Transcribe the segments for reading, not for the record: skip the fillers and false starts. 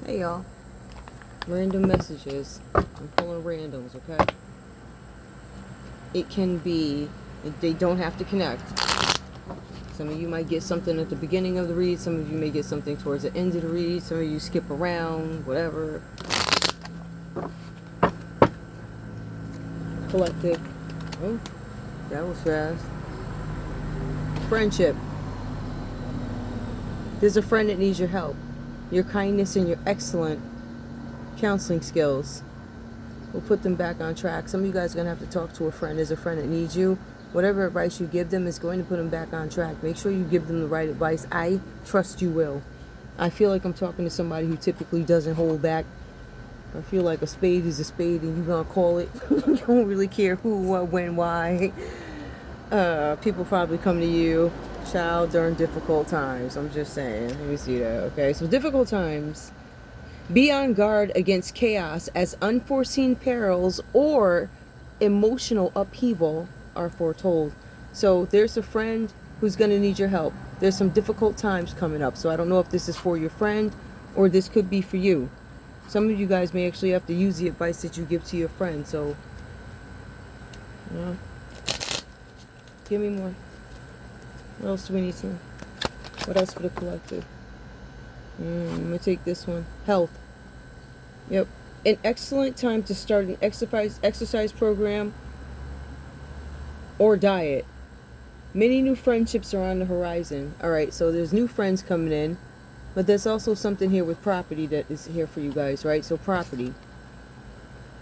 Hey y'all. Random messages. I'm pulling randoms, okay? It can be, they don't have to connect. Some of you might get something at the beginning of the read. Some of you may get something towards the end of the read. Some of you skip around, whatever. Collective. Oh, that was fast. Friendship. There's a friend that needs your help. Your kindness and your excellent counseling skills will put them back on track. Some of you guys are going to have to talk to a friend. There's a friend that needs you. Whatever advice you give them is going to put them back on track. Make sure you give them the right advice. I trust you will. I feel like I'm talking to somebody who typically doesn't hold back. I feel like a spade is a spade and you're going to call it. You don't really care who, what, when, why. People probably come to you, child, during difficult times. I'm just saying. Let me see that. Okay, so difficult times. Be on guard against chaos as unforeseen perils or emotional upheaval are foretold. So there's a friend who's going to need your help. There's some difficult times coming up. So I don't know if this is for your friend or this could be for you. Some of you guys may actually have to use the advice that you give to your friend. So, yeah. Give me more. What else do we need to know? What else for the collective? I'm going to take this one. Health. Yep. An excellent time to start an exercise program or diet. Many new friendships are on the horizon. Alright, so there's new friends coming in. But there's also something here with property that is here for you guys, right? So property.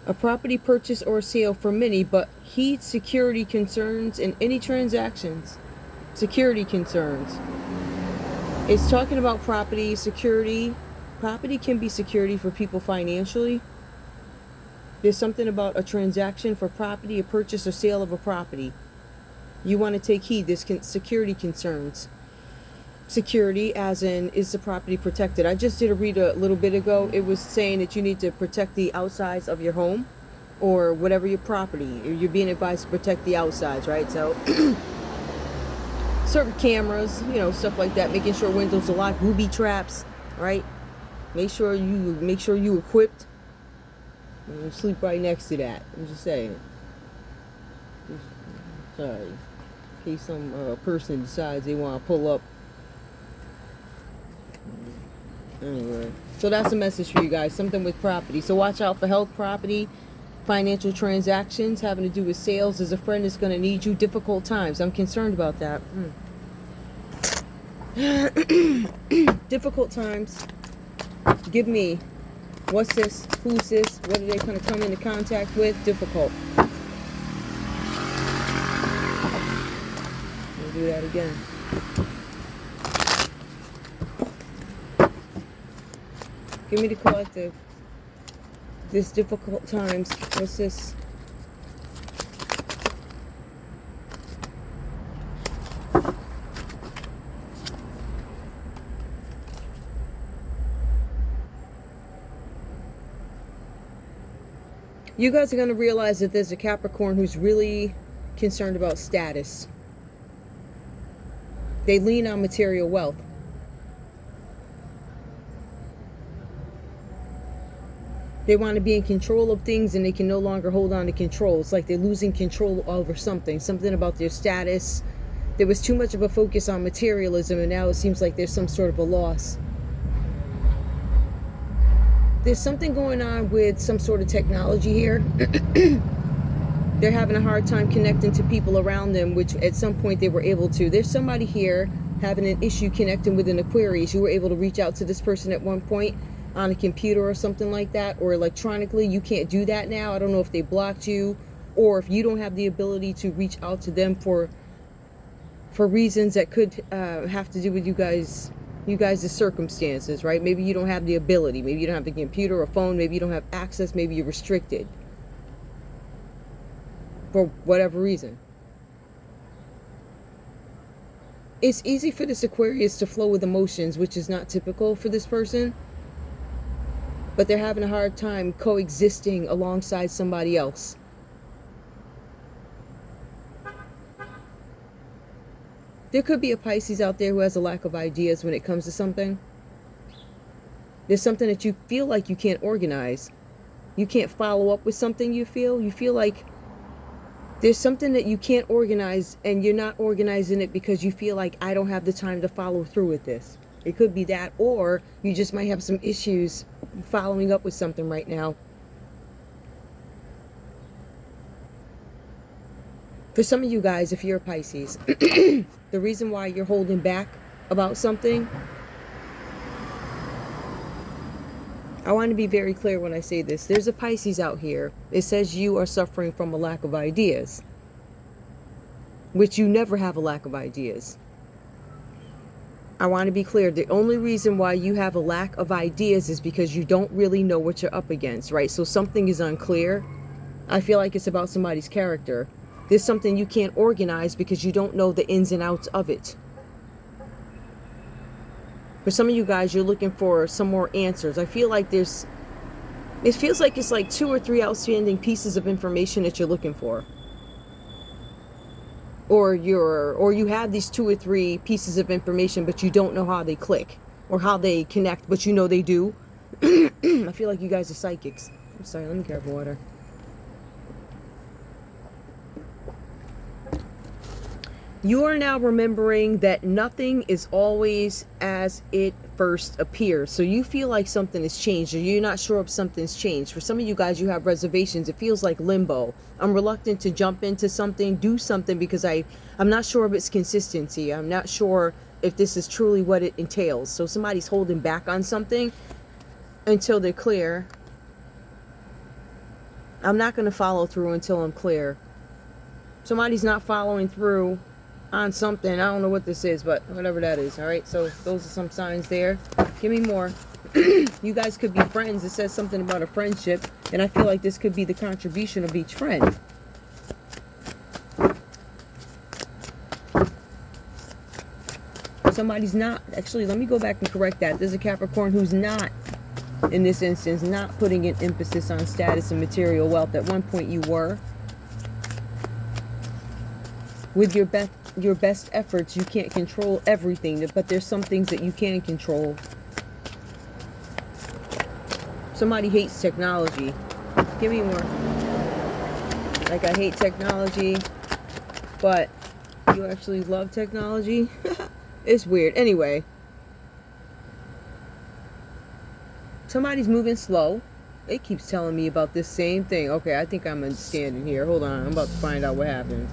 A property purchase or sale for many, but heed security concerns in any transactions. Security concerns. It's talking about property, security. Property can be security for people financially. There's something about a transaction for property, a purchase or sale of a property. You want to take heed. There's security concerns. Security as in, is the property protected? I just did a read a little bit ago. It was saying that you need to protect the outsides of your home or whatever your property. You're being advised to protect the outsides, right? So certain cameras, stuff like that, making sure windows are locked, booby traps, right? Make sure you equipped. You sleep right next to that. I'm just saying. Sorry. In case some person decides they want to pull up. Anyway, so that's a message for you guys. Something with property. So watch out for health, property, financial transactions having to do with sales. There's a friend that's going to need you. Difficult times. I'm concerned about that. Difficult times. Give me. What's this? Who's this? What are they going to come into contact with? Difficult. We'll do that again. Give me the collective. This difficult times. What's this? You guys are going to realize that there's a Capricorn who's really concerned about status. They lean on material wealth. They want to be in control of things and they can no longer hold on to control. It's like they're losing control over something. Something about their status. There was too much of a focus on materialism and now it seems like there's some sort of a loss. There's something going on with some sort of technology here. They're having a hard time connecting to people around them, which at some point they were able to. There's somebody here having an issue connecting with an Aquarius. You were able to reach out to this person at one point on a computer or something like that, or electronically. You can't do that now. I don't know if they blocked you or if you don't have the ability to reach out to them for reasons that could have to do with you guys' circumstances, right? Maybe you don't have the ability. Maybe you don't have the computer or phone. Maybe you don't have access. Maybe you're restricted for whatever reason. It's easy for this Aquarius to flow with emotions, which is not typical for this person. But they're having a hard time coexisting alongside somebody else. There could be a Pisces out there who has a lack of ideas when it comes to something. There's something that you feel like you can't organize. You can't follow up with something you feel like there's something that you can't organize, and you're not organizing it because you feel like, I don't have the time to follow through with this. It could be that, or you just might have some issues following up with something right now. For some of you guys, if you're a Pisces, the reason why you're holding back about something, I want to be very clear when I say this. There's a Pisces out here. It says you are suffering from a lack of ideas, which you never have a lack of ideas. I want to be clear. The only reason why you have a lack of ideas is because you don't really know what you're up against, right? So something is unclear. I feel like it's about somebody's character. There's something you can't organize because you don't know the ins and outs of it. For some of you guys, you're looking for some more answers. I feel like it feels like it's like 2 or 3 outstanding pieces of information that you're looking for. Or you have these 2 or 3 pieces of information, but you don't know how they click or how they connect, but you know they do. I feel like you guys are psychics. I'm sorry, let me grab water. You are now remembering that nothing is always as it first appears. So you feel like something has changed, or you're not sure if something's changed. For some of you guys, you have reservations. It feels like limbo. I'm reluctant to jump into something, do something, because I'm not sure of its consistency. I'm not sure if this is truly what it entails. So somebody's holding back on something until they're clear. I'm not going to follow through until I'm clear. Somebody's not following through on something. I don't know what this is, but whatever that is. All right, so those are some signs there. Give me more. You guys could be friends. It says something about a friendship, and I feel like this could be the contribution of each friend. Somebody's not, actually, let me go back and correct that. There's a Capricorn who's not, in this instance, not putting an emphasis on status and material wealth. At one point you were. With your best efforts, you can't control everything, but there's some things that you can control. Somebody hates technology. Give me more. Like, I hate technology, but you actually love technology. It's weird. Anyway, somebody's moving slow. It keeps telling me about this same thing. Okay, I think I'm understanding here. Hold on, I'm about to find out what happened.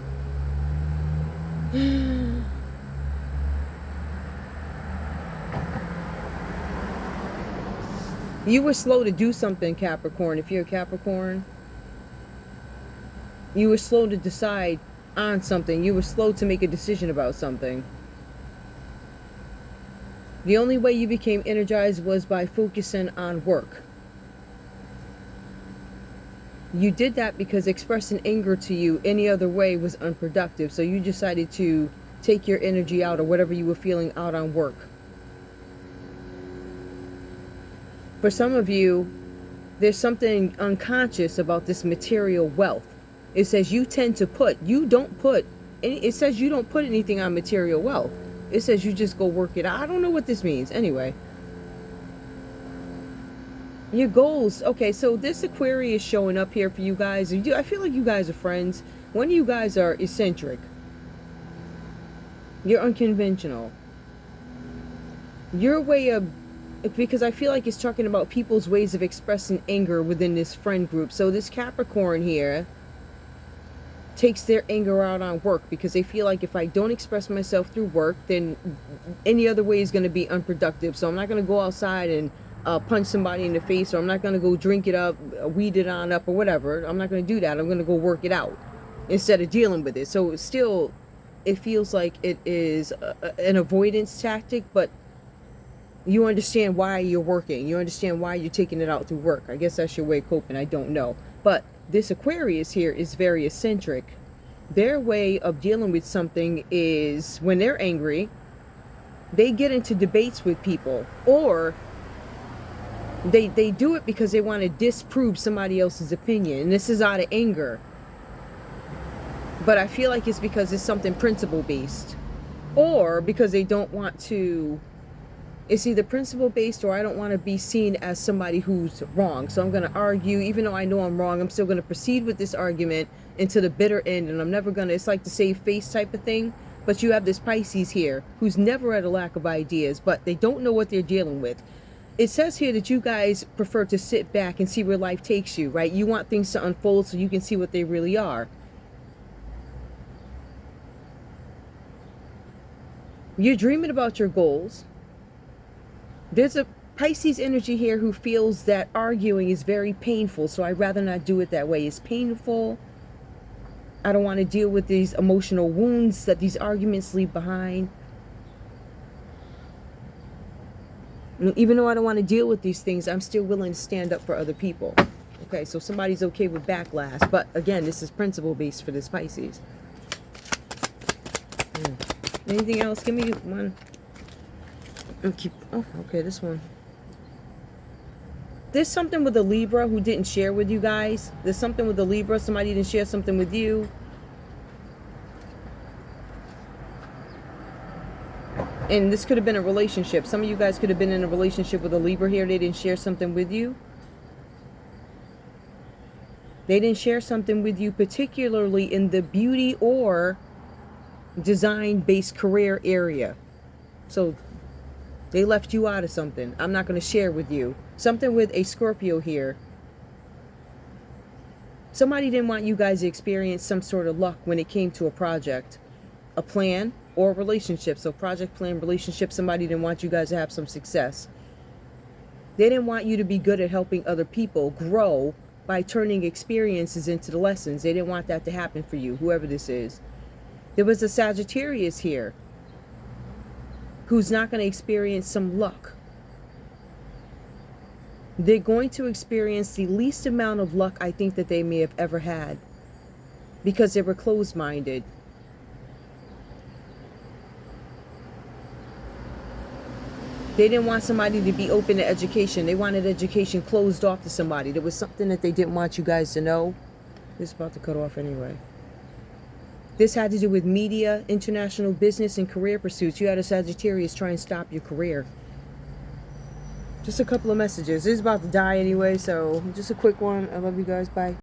You were slow to do something, Capricorn. If you're a Capricorn, you were slow to decide on something. You were slow to make a decision about something. The only way you became energized was by focusing on work. You did that because expressing anger to you any other way was unproductive. So you decided to take your energy out, or whatever you were feeling, out on work. For some of you, there's something unconscious about this material wealth. It says you tend to it says you don't put anything on material wealth. It says you just go work it out. I don't know what this means. Anyway. Your goals. Okay, so this Aquarius showing up here for you guys. I feel like you guys are friends. One of you guys are eccentric. You're unconventional. Your way of... Because I feel like it's talking about people's ways of expressing anger within this friend group. So this Capricorn here takes their anger out on work, because they feel like, if I don't express myself through work, then any other way is going to be unproductive. So I'm not going to go outside and punch somebody in the face, or I'm not going to go drink it up, weed it on up, or whatever. I'm not going to do that. I'm going to go work it out instead of dealing with it. So still, it feels like it is an avoidance tactic, but you understand why you're working. You understand why you're taking it out through work. I guess that's your way of coping. I don't know. But this Aquarius here is very eccentric. Their way of dealing with something is, when they're angry, they get into debates with people, or they do it because they want to disprove somebody else's opinion, and this is out of anger. But I feel like it's because it's something principle based, or because they don't want to It's either principle based, or I don't want to be seen as somebody who's wrong. So I'm going to argue, even though I know I'm wrong, I'm still going to proceed with this argument into the bitter end. And I'm never going to, it's like the save face type of thing. But you have this Pisces here who's never at a lack of ideas, but they don't know what they're dealing with. It says here that you guys prefer to sit back and see where life takes you, right? You want things to unfold so you can see what they really are. You're dreaming about your goals. There's a Pisces energy here who feels that arguing is very painful, so I'd rather not do it that way. It's painful. I don't want to deal with these emotional wounds that these arguments leave behind. Even though I don't want to deal with these things, I'm still willing to stand up for other people. Okay, so somebody's okay with backlash. But again, this is principle based for this Pisces. Anything else? Give me one. Oh, okay, this one. There's something with a Libra who didn't share with you guys. There's something with a Libra. Somebody didn't share something with you. And this could have been a relationship. Some of you guys could have been in a relationship with a Libra here. They didn't share something with you. They didn't share something with you, particularly in the beauty or design-based career area. So they left you out of something. I'm not going to share with you. Something with a Scorpio here. Somebody didn't want you guys to experience some sort of luck when it came to a project, a plan, or a relationship. So project, plan, relationship, somebody didn't want you guys to have some success. They didn't want you to be good at helping other people grow by turning experiences into the lessons. They didn't want that to happen for you, whoever this is. There was a Sagittarius here who's not going to experience some luck. They're going to experience the least amount of luck I think that they may have ever had, because they were closed-minded. They didn't want somebody to be open to education. They wanted education closed off to somebody. There was something that they didn't want you guys to know. It's about to cut off anyway. This had to do with media, international business, and career pursuits. You had a Sagittarius try and stop your career. Just a couple of messages. It's about to die anyway, so just a quick one. I love you guys. Bye.